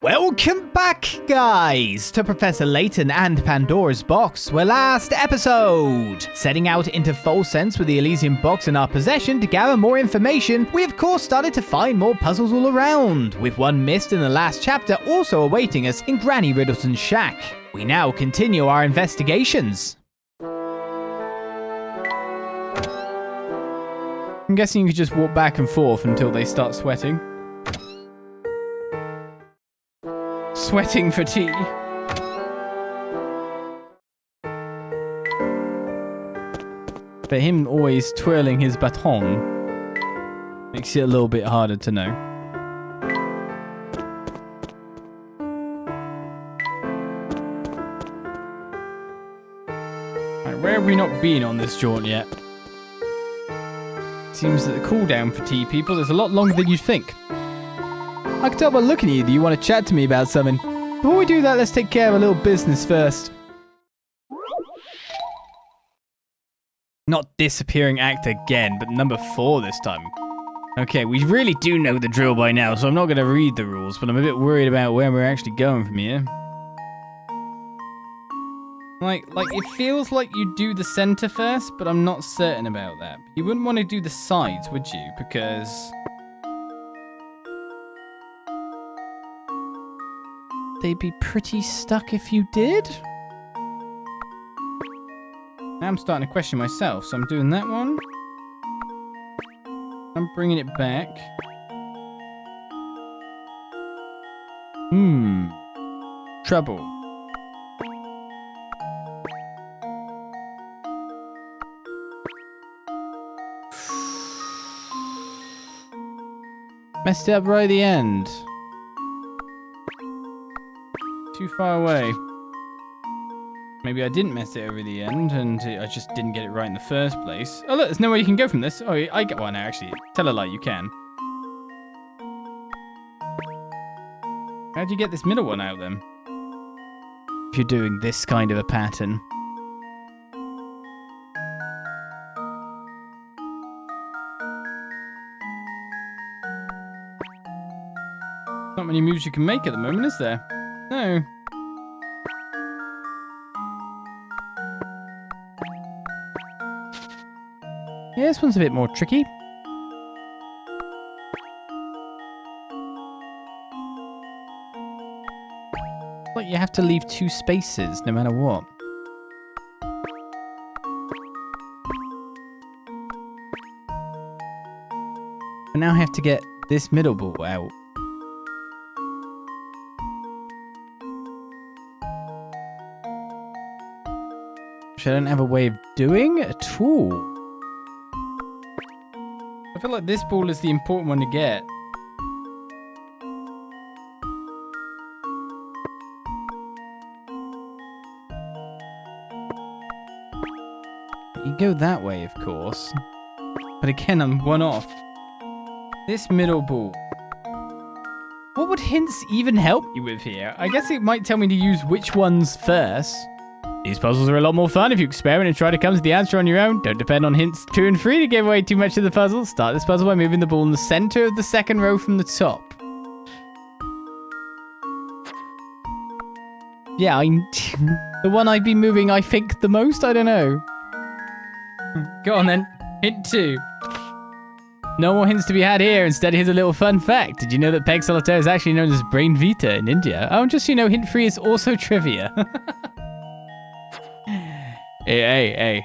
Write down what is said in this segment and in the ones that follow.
Welcome back, guys, to Professor Layton and Pandora's box, where last episode, setting out into Folsense with the Elysian box in our possession to gather more information, we of course started to find more puzzles all around, with one missed in the last chapter also awaiting us in Granny Riddleton's shack. We now continue our investigations. I'm guessing you could just walk back and forth until they start sweating. Sweating for tea. But him always twirling his baton makes it a little bit harder to know. Right, where have we not been on this jaunt yet? Seems that the cooldown for tea people is a lot longer than you'd think. I can tell by looking at you that you want to chat to me about something. Before we do that, let's take care of a little business first. Not disappearing act again, but number 4 this time. Okay, we really do know the drill by now, so I'm not going to read the rules, but I'm a bit worried about where we're actually going from here. Like it feels like you do the center first, but I'm not certain about that. You wouldn't want to do the sides, would you? Because they'd be pretty stuck if you did. Now I'm starting to question myself, so I'm doing that one. I'm bringing it back. Trouble. Messed it up right at the end. Too far away. Maybe I didn't mess it over the end and I just didn't get it right in the first place. Oh look, there's nowhere you can go from this. Oh, I get one now actually. Tell a lie, you can. How'd you get this middle one out then? If you're doing this kind of a pattern. Not many moves you can make at the moment, is there? No. Yeah, this one's a bit more tricky. But you have to leave 2 spaces no matter what. And now I have to get this middle ball out. Which I don't have a way of doing at all. I feel like this ball is the important one to get. You go that way, of course. But again, I'm one off. This middle ball. What would hints even help you with here? I guess it might tell me to use which ones first. These puzzles are a lot more fun if you experiment and try to come to the answer on your own. Don't depend on hints 2 and 3 to give away too much of the puzzle. Start this puzzle by moving the ball in the center of the second row from the top. Yeah, the one I'd be moving, I think, the most? I don't know. Go on then. Hint 2. No more hints to be had here. Instead, here's a little fun fact. Did you know that Peg Solitaire is actually known as Brain Vita in India? Oh, and just so you know, hint 3 is also trivia. Hey.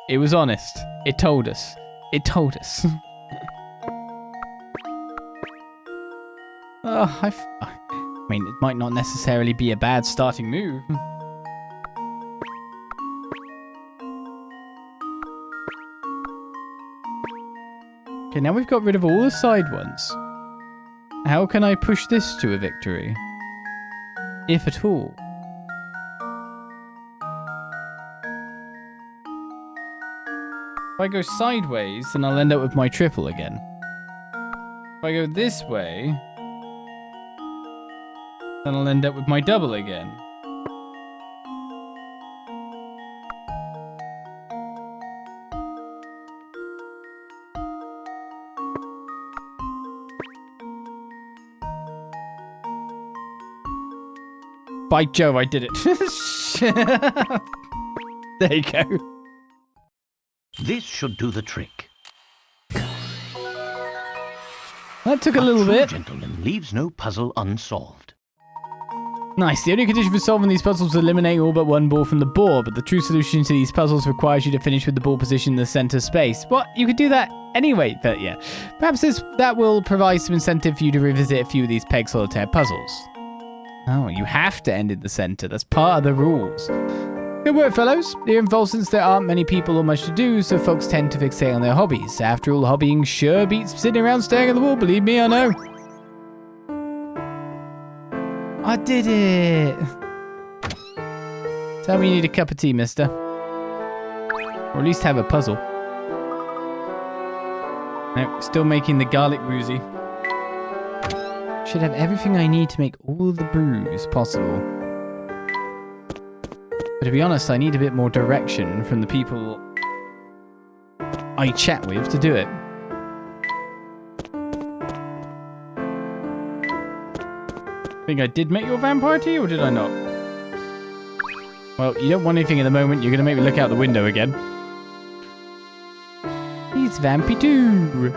It was honest. It told us. I mean, it might not necessarily be a bad starting move. Okay, now we've got rid of all the side ones. How can I push this to a victory? If at all. If I go sideways, then I'll end up with my triple again. If I go this way, then I'll end up with my double again. By Jove, I did it. There you go. This should do the trick. That took a little true bit. Gentleman leaves no puzzle unsolved. Nice. The only condition for solving these puzzles is eliminating all but one ball from the board, but the true solution to these puzzles requires you to finish with the ball position in the center space. What? You could do that anyway, but yeah. Perhaps that will provide some incentive for you to revisit a few of these peg solitaire puzzles. Oh, you have to end in the center. That's part of the rules. Good work, fellows. Here in Folsense, there aren't many people or much to do, so folks tend to fixate on their hobbies. After all, hobbying sure beats sitting around staring at the wall, believe me, I know. I did it! Tell me you need a cup of tea, mister. Or at least have a puzzle. No, still making the garlic woozy. Should have everything I need to make all the brews possible. But to be honest, I need a bit more direction from the people I chat with to do it. I think I did make your vampire tea, or did I not? Well, you don't want anything at the moment. You're going to make me look out the window again. It's Vampy 2.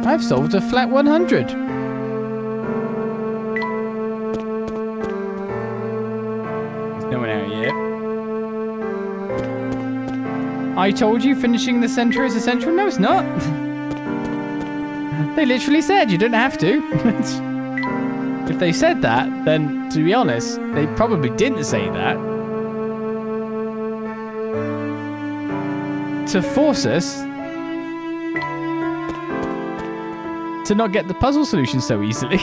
I've solved a flat 100. There's no one out yet. I told you finishing the center is essential. No, it's not. They literally said you didn't have to. If they said that, then to be honest, they probably didn't say that to force us to not get the puzzle solution so easily.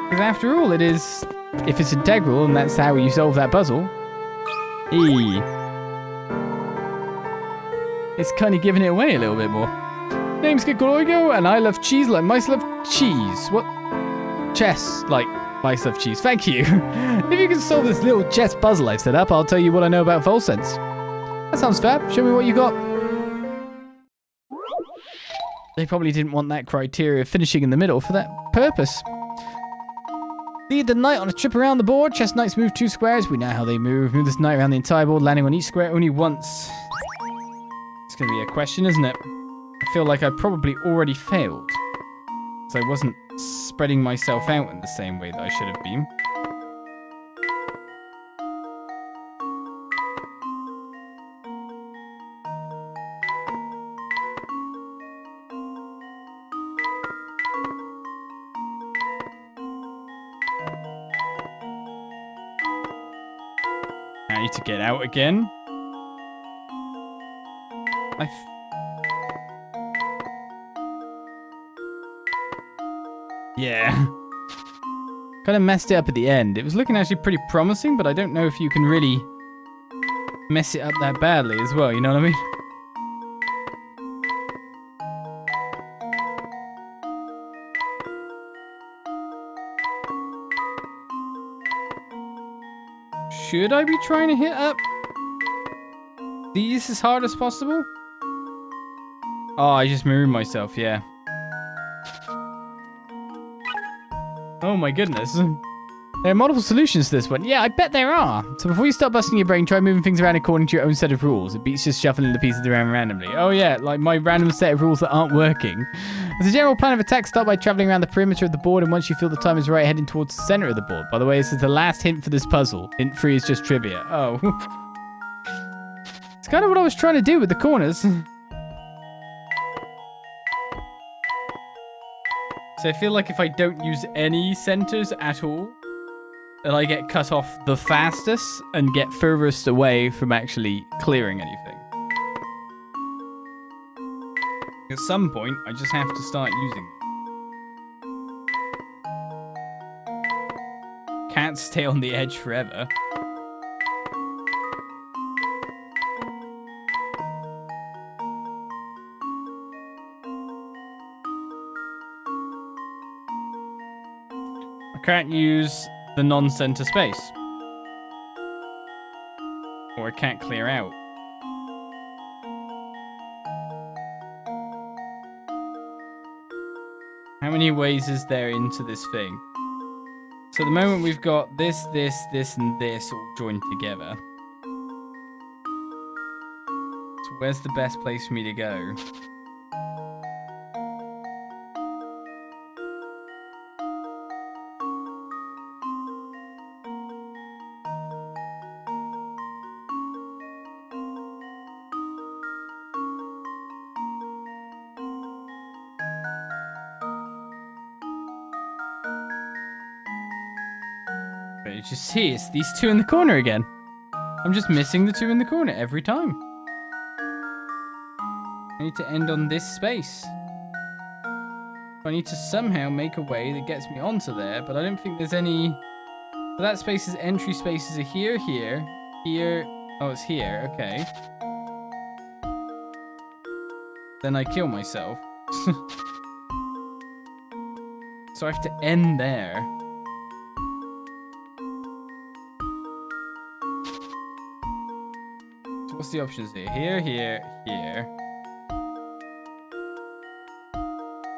Because after all, it is, if it's integral and that's how you solve that puzzle, it's kind of giving it away a little bit more. Name's Kikoroigo, and I love cheese like mice love cheese. What? Chess like mice love cheese. Thank you. If you can solve this little chess puzzle I've set up, I'll tell you what I know about Folsense. That sounds fab. Show me what you got. They probably didn't want that criteria of finishing in the middle for that purpose. Lead the knight on a trip around the board. Chess knights move 2 squares. We know how they move. Move this knight around the entire board, landing on each square only once. It's going to be a question, isn't it? I feel like I probably already failed. So I wasn't spreading myself out in the same way that I should have been. I need to get out again. Yeah. Kind of messed it up at the end. It was looking actually pretty promising, but I don't know if you can really mess it up that badly as well, you know what I mean? Should I be trying to hit up these as hard as possible? Oh, I just marooned myself, yeah. Oh my goodness. There are multiple solutions to this one. Yeah, I bet there are. So before you start busting your brain, try moving things around according to your own set of rules. It beats just shuffling the pieces around randomly. Oh yeah, like my random set of rules that aren't working. As a general plan of attack, start by traveling around the perimeter of the board, and once you feel the time is right, heading towards the center of the board. By the way, this is the last hint for this puzzle. Hint 3 is just trivia. Oh. It's kind of what I was trying to do with the corners. So I feel like if I don't use any centers at all, then I get cut off the fastest and get furthest away from actually clearing anything. At some point, I just have to start using them. Can't stay on the edge forever. I can't use the non-center space. Or I can't clear out. How many ways is there into this thing? So at the moment we've got this, this, this, and this all joined together. So where's the best place for me to go? But you just see it's these two in the corner again. I'm just missing the two in the corner every time. I need to end on this space. I need to somehow make a way that gets me onto there, but I don't think there's any... So that space's entry spaces are here, here, here. Oh, it's here. Okay. Then I kill myself. So I have to end there. So what's the options here? Here, here, here.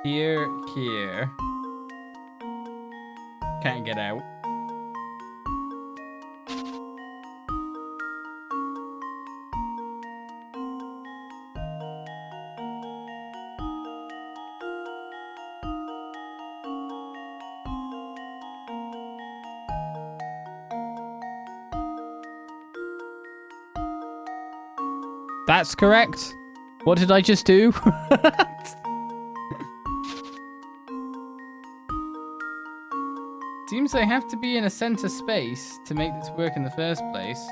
Here, here. Can't get out. That's correct. What did I just do? Seems I have to be in a center space to make this work in the first place.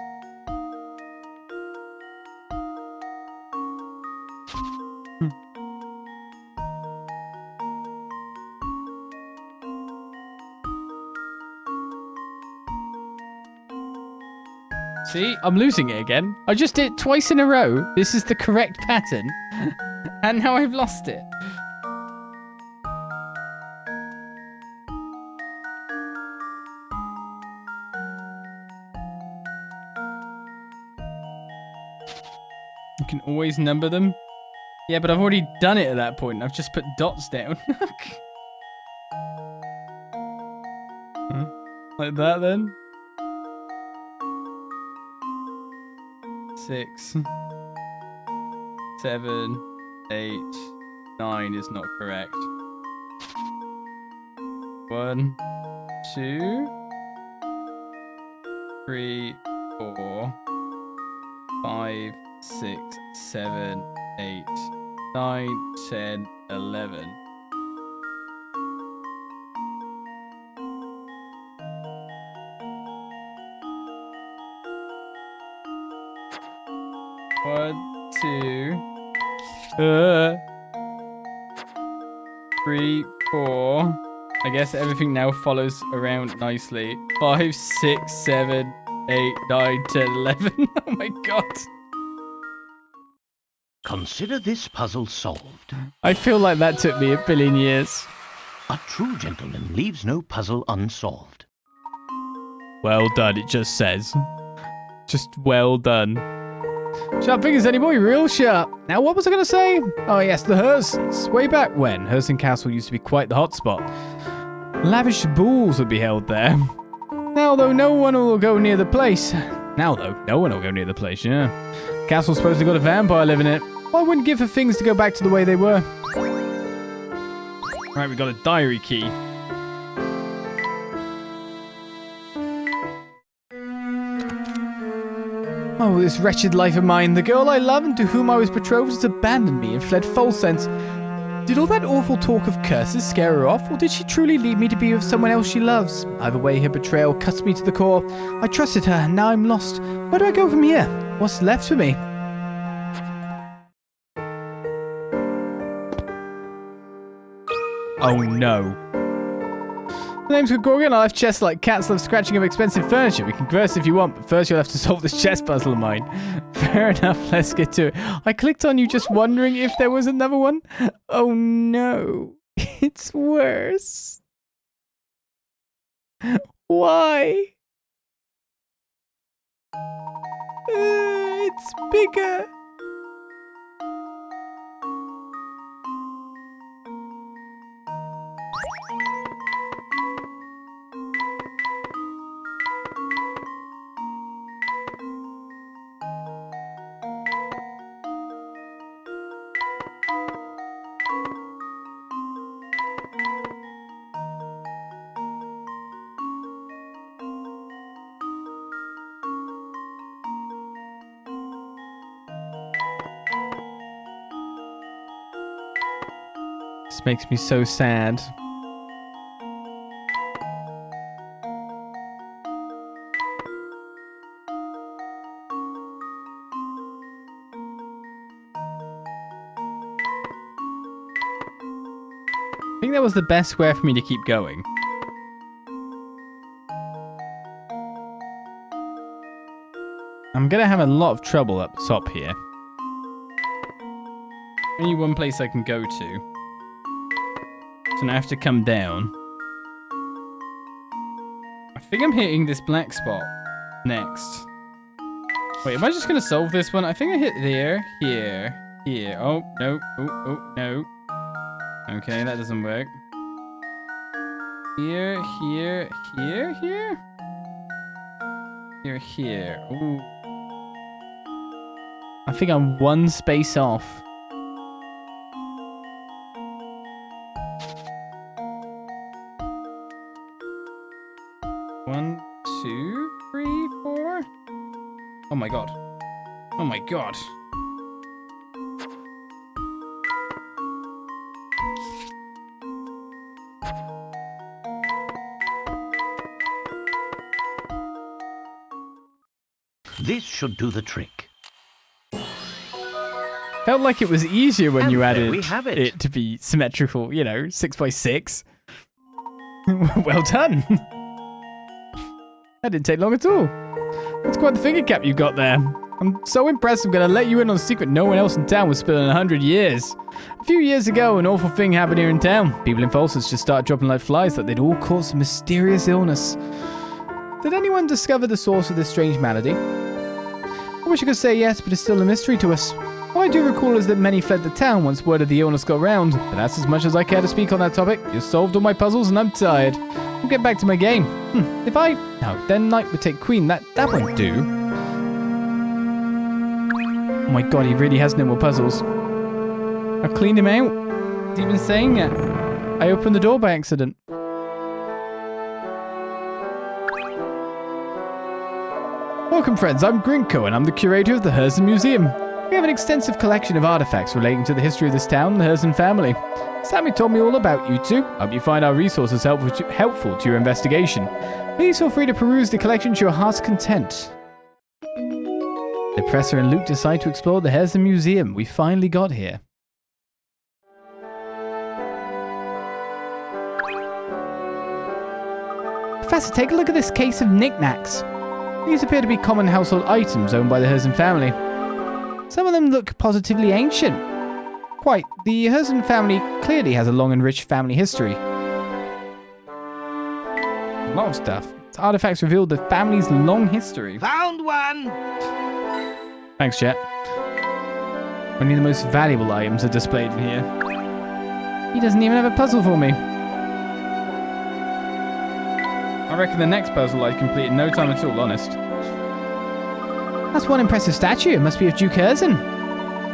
See, I'm losing it again. I just did it twice in a row. This is the correct pattern. And now I've lost it. You can always number them. Yeah, but I've already done it at that point. I've just put dots down. Like that then. 6, 7, 8, 9 is not correct. 1, 2, 3, 4, 5, 6, 7, 8, 9, 10, 11. One, 2, 3, 4. I guess everything now follows around nicely. 5, 6, 7, 8, 9, 10, 11. Oh my god. Consider this puzzle solved. I feel like that took me a billion years. A true gentleman leaves no puzzle unsolved. Well done, it just says. Just well done. Sharp fingers anymore, you're real sharp. Now, what was I going to say? Oh, yes, the Hearsts. Way back when, Hurston Castle used to be quite the hotspot. Lavish balls would be held there. Now, though, no one will go near the place. Yeah. The castle's supposed to got a vampire living in it. I wouldn't give for things to go back to the way they were. Right, we got a diary key. Oh, this wretched life of mine. The girl I love and to whom I was betrothed has abandoned me and fled Folsense. Did all that awful talk of curses scare her off, or did she truly leave me to be with someone else she loves? Either way, her betrayal cuts me to the core. I trusted her, and now I'm lost. Where do I go from here? What's left for me? Oh no. My name's Gregorian. I love chests like cats love scratching of expensive furniture. We can converse if you want, but first you'll have to solve this chess puzzle of mine. Fair enough, let's get to it. I clicked on you just wondering if there was another one. Oh no. It's worse. Why? It's bigger. This makes me so sad. I think that was the best square for me to keep going. I'm gonna have a lot of trouble up top here. Only one place I can go to. So now I have to come down. I think I'm hitting this black spot next. Wait, am I just gonna solve this one? I think I hit there, here, here. Oh, no. Oh, no. Okay, that doesn't work. Here, here, here, here? Here, here. Ooh. I think I'm one space off. One, two, three, four. Oh my god. Oh my god. This should do the trick. Felt like it was easier when And you there added we have it. it to be symmetrical, you know, 6x6. Well done. That didn't take long at all. That's quite the finger cap you got there. I'm so impressed I'm going to let you in on a secret no one else in town was spilling in 100 years. A few years ago, an awful thing happened here in town. People in Folsense just started dropping like flies that they'd all caught some mysterious illness. Did anyone discover the source of this strange malady? I wish I could say yes, but it's still a mystery to us. All I do recall is that many fled the town once word of the illness got round, but that's as much as I care to speak on that topic. You've solved all my puzzles and I'm tired. I'll get back to my game. No, then knight would take queen. That won't do. Oh my god, he really has no more puzzles. I've cleaned him out. He's even saying it. I opened the door by accident. Welcome friends, I'm Grinko and I'm the curator of the Herzen Museum. We have an extensive collection of artifacts relating to the history of this town and the Herzen family. Sammy told me all about you two. Hope you find our resources helpful to your investigation. Please feel free to peruse the collection to your heart's content. The Professor and Luke decide to explore the Herzen Museum. We finally got here. Professor, take a look at this case of knickknacks. These appear to be common household items owned by the Herzen family. Some of them look positively ancient. Quite, the Herzen family clearly has a long and rich family history. A lot of stuff. Its artifacts reveal the family's long history. Found one! Thanks, chat. Only the most valuable items are displayed in here. He doesn't even have a puzzle for me. I reckon the next puzzle I'd complete in no time at all, honest. That's one impressive statue. It must be of Duke Herzen.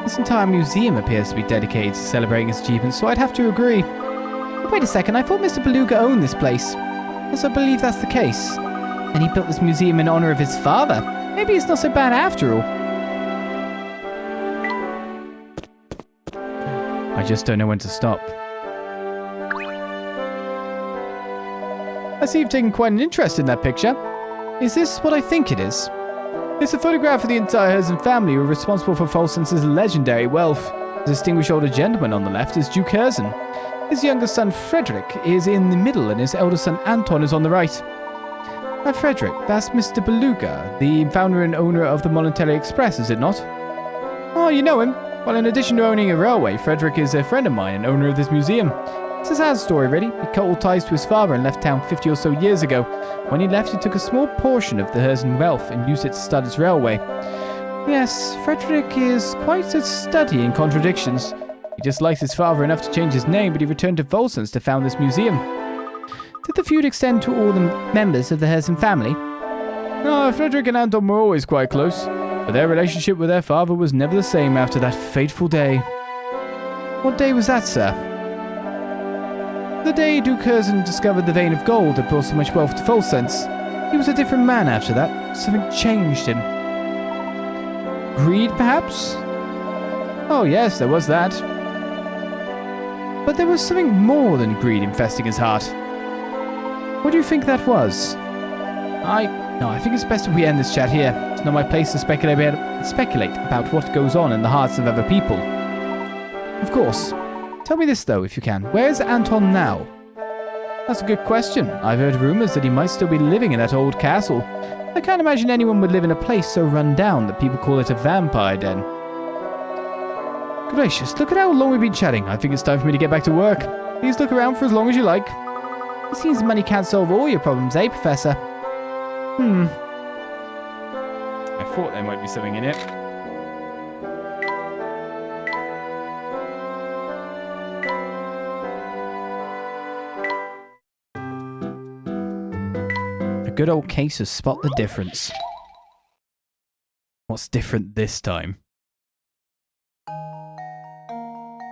This entire museum appears to be dedicated to celebrating his achievements, so I'd have to agree. Wait a second, I thought Mr. Beluga owned this place. Yes, I believe that's the case. And he built this museum in honor of his father. Maybe it's not so bad after all. I just don't know when to stop. I see you've taken quite an interest in that picture. Is this what I think it is? It's a photograph of the entire Herzen family who are responsible for Folsense's legendary wealth. The distinguished older gentleman on the left is Duke Herzen. His younger son Frederick is in the middle and his elder son Anton is on the right. Frederick, that's Mr. Beluga, the founder and owner of the Molentary Express, is it not? Oh, you know him. Well, in addition to owning a railway, Frederick is a friend of mine and owner of this museum. It's a sad story, really. He cut all ties to his father and left town 50 or so years ago. When he left, he took a small portion of the Herzen wealth and used it to start his railway. Yes, Frederick is quite a study in contradictions. He dislikes his father enough to change his name, but he returned to Folsense to found this museum. Did the feud extend to all the members of the Herzen family? No, Frederick and Anton were always quite close, but their relationship with their father was never the same after that fateful day. What day was that, sir? The day Duke Herzen discovered the vein of gold that brought so much wealth to Folsense. He was a different man after that. Something changed him. Greed, perhaps? Oh yes, there was that. But there was something more than greed infesting his heart. What do you think that was? I think it's best if we end this chat here. It's not my place to speculate about what goes on in the hearts of other people. Of course. Tell me this, though, if you can. Where is Anton now? That's a good question. I've heard rumors that he might still be living in that old castle. I can't imagine anyone would live in a place so run down that people call it a vampire den. Gracious, look at how long we've been chatting. I think it's time for me to get back to work. Please look around for as long as you like. It seems money can't solve all your problems, eh, Professor? I thought there might be something in it. A good old case of spot the difference. What's different this time?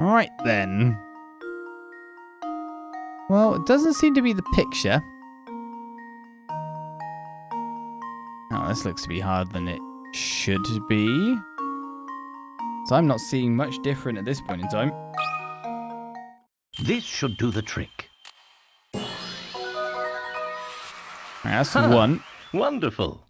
Right then. Well, it doesn't seem to be the picture. Oh, this looks to be harder than it should be. So I'm not seeing much different at this point in time. This should do the trick. Right, that's one. Wonderful.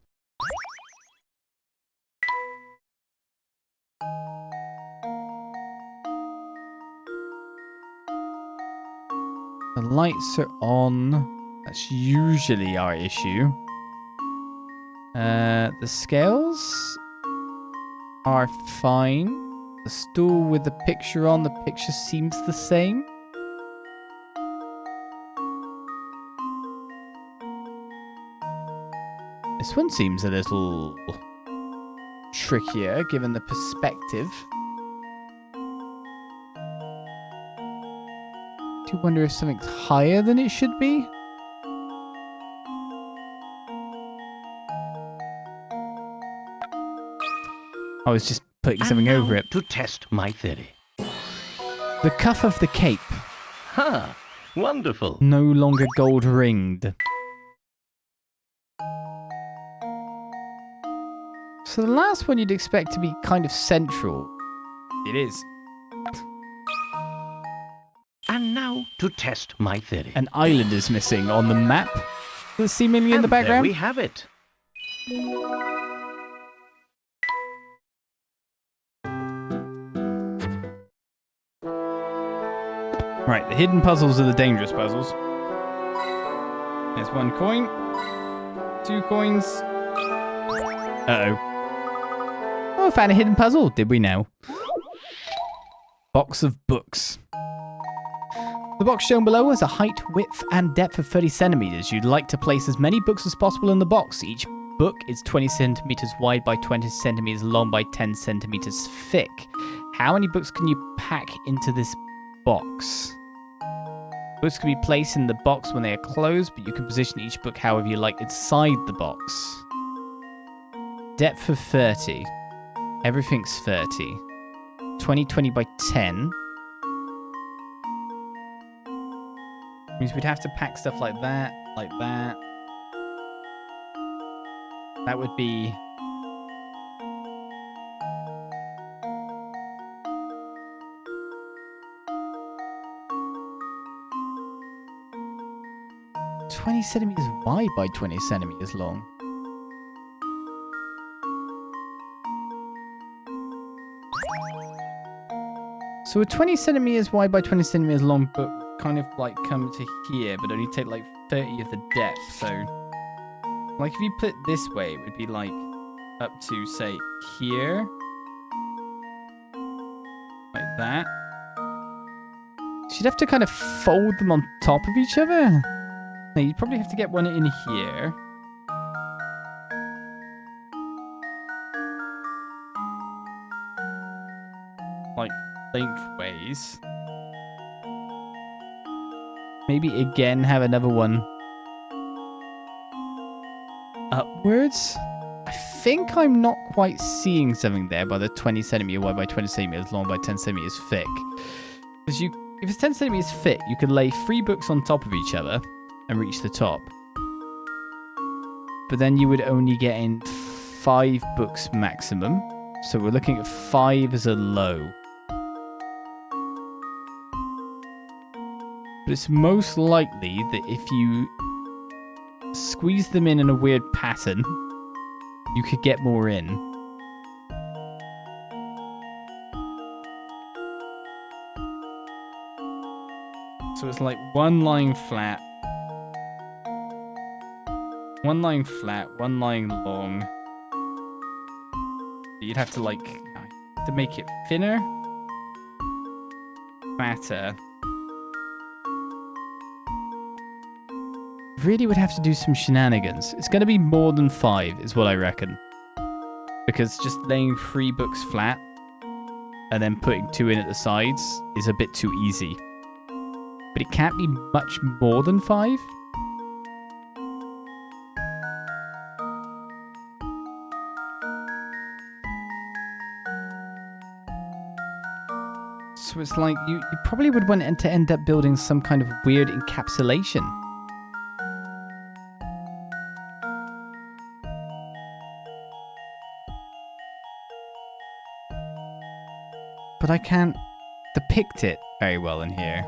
The lights are on. That's usually our issue. The scales are fine. The stool with the picture on, the picture seems the same. This one seems a little trickier given the perspective. Do you wonder if something's higher than it should be? I was just putting something over it. To test my theory. The cuff of the cape. Ha! Wonderful. No longer gold ringed. So the last one you'd expect to be kind of central. It is. And now to test my theory. An island is missing on the map. That's seemingly in the background. There we have it. Right, the hidden puzzles are the dangerous puzzles. There's one coin. 2 coins. Uh-oh. Oh, I found a hidden puzzle, did we now? Box of books. The box shown below has a height, width, and depth of 30 centimeters. You'd like to place as many books as possible in the box. Each book is 20 centimeters wide by 20 centimeters long by 10 centimeters thick. How many books can you pack into this box? Books can be placed in the box when they are closed, but you can position each book however you like inside the box. Depth of 30. Everything's 30. 20 by 10. Means we'd have to pack stuff like that, like that. That would be... ...20 centimeters wide by 20 centimeters long. So a 20 centimeters wide by 20 centimeters long book kind of like come to here, but only take like 30 of the depth. So like if you put it this way, it would be like up to say here, like that. So you'd have to kind of fold them on top of each other. Now you'd probably have to get one in here. Like lengthways. Maybe again have another one upwards. I think I'm not quite seeing something there by the 20 centimeter wide by 20 centimeters long by 10 centimeters thick. Because if it's 10 centimeters thick, you could lay 3 books on top of each other and reach the top. But then you would only get in 5 books maximum. So we're looking at 5 as a low. But it's most likely that if you squeeze them in a weird pattern, you could get more in. So it's like one line flat, one line flat, one line long. You'd have to like to make it thinner, fatter. Really would have to do some shenanigans. It's going to be more than 5 is what I reckon. Because just laying 3 books flat and then putting 2 in at the sides is a bit too easy. But it can't be much more than 5. So it's like you probably would want to end up building some kind of weird encapsulation. But I can't depict it very well in here.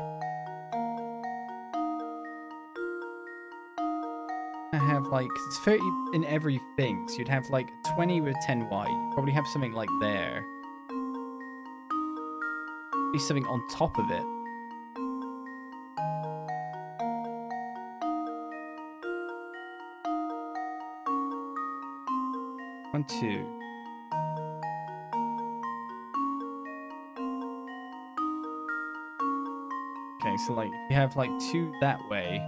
I have like, it's 30 in every thing, so you'd have like 20 with 10 wide. You'd probably have something like there. Be something on top of it. One, two. Okay, so like you have like 2 that way,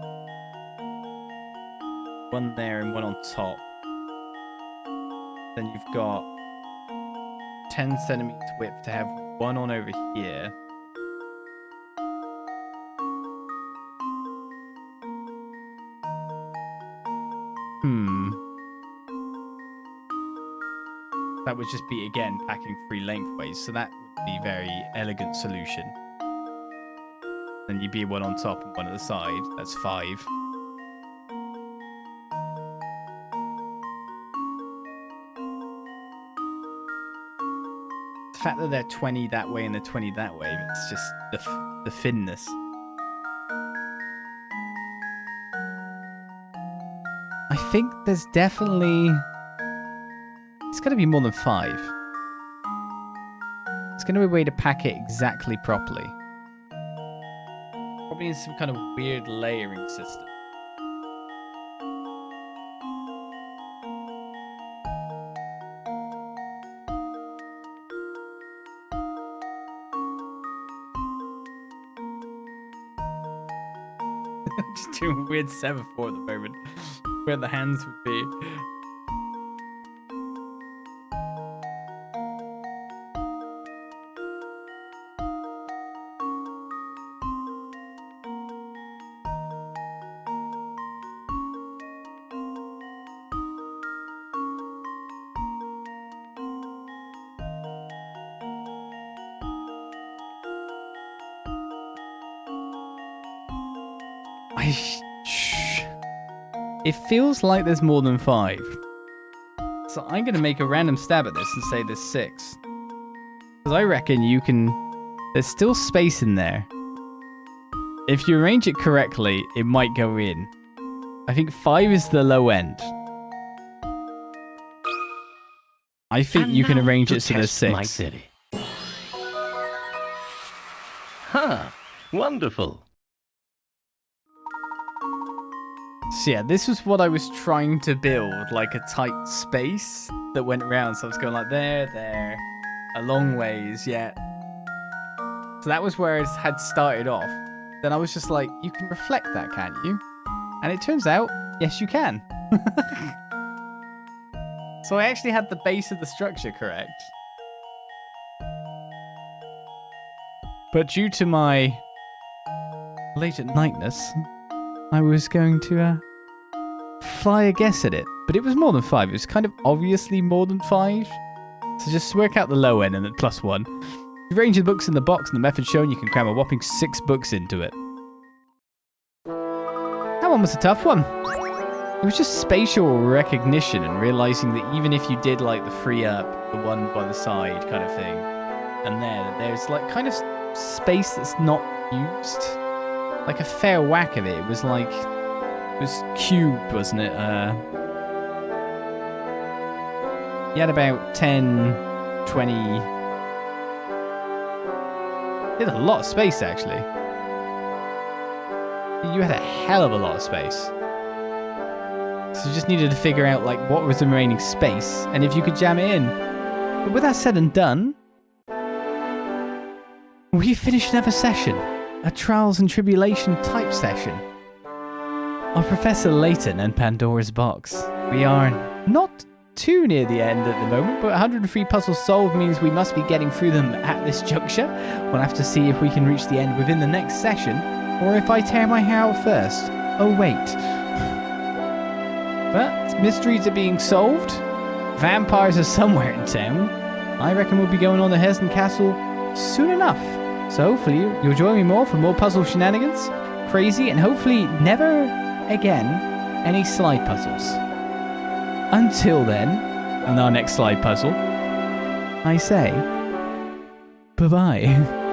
1 there and 1 on top. Then you've got 10 centimeters width to have 1 on over here. That would just be, again, packing 3 lengthways, so that would be a very elegant solution. Then you'd be 1 on top and 1 at the side. That's 5. The fact that they're 20 that way and they're 20 that way, it's just the thinness. I think there's definitely... It's going to be more than 5. It's going to be a way to pack it exactly properly. Probably in some kind of weird layering system. Just doing a weird semaphore at the moment. Where the hands would be. It feels like there's more than 5. So I'm going to make a random stab at this and say there's 6. Because I reckon you can... There's still space in there. If you arrange it correctly, it might go in. I think 5 is the low end. I think you can arrange it so there's 6. My theory. Huh. Wonderful. So yeah, this was what I was trying to build, like a tight space that went around. So I was going like there, a long ways, yeah. So that was where it had started off. Then I was just like, you can reflect that, can't you? And it turns out, yes, you can. So I actually had the base of the structure correct. But due to my late at nightness, I was going to fly a guess at it. But it was more than 5. It was kind of obviously more than 5. So just work out the low end and then +1. You arrange the books in the box and the method shown, you can cram a whopping 6 books into it. That one was a tough one. It was just spatial recognition and realizing that even if you did like the 3 up, the 1 by the side kind of thing, and there's like kind of space that's not used. like a fair whack of it. It was like, it was cubed, wasn't it? You had about 10, 20. You had a lot of space, actually. You had a hell of a lot of space. So you just needed to figure out, like, what was the remaining space and if you could jam it in. But with that said and done, we finished another session. A trials and tribulation type session of Professor Layton and Pandora's box. We are not too near the end at the moment, but 103 puzzles solved means we must be getting through them at this juncture. We'll have to see if we can reach the end within the next session, or if I tear my hair out first. Oh wait. But mysteries are being solved. Vampires are somewhere in town. I reckon we'll be going on to Heston Castle soon enough. So hopefully you'll join me more for more puzzle shenanigans, crazy, and hopefully never again any slide puzzles. Until then, on our next slide puzzle, I say bye-bye.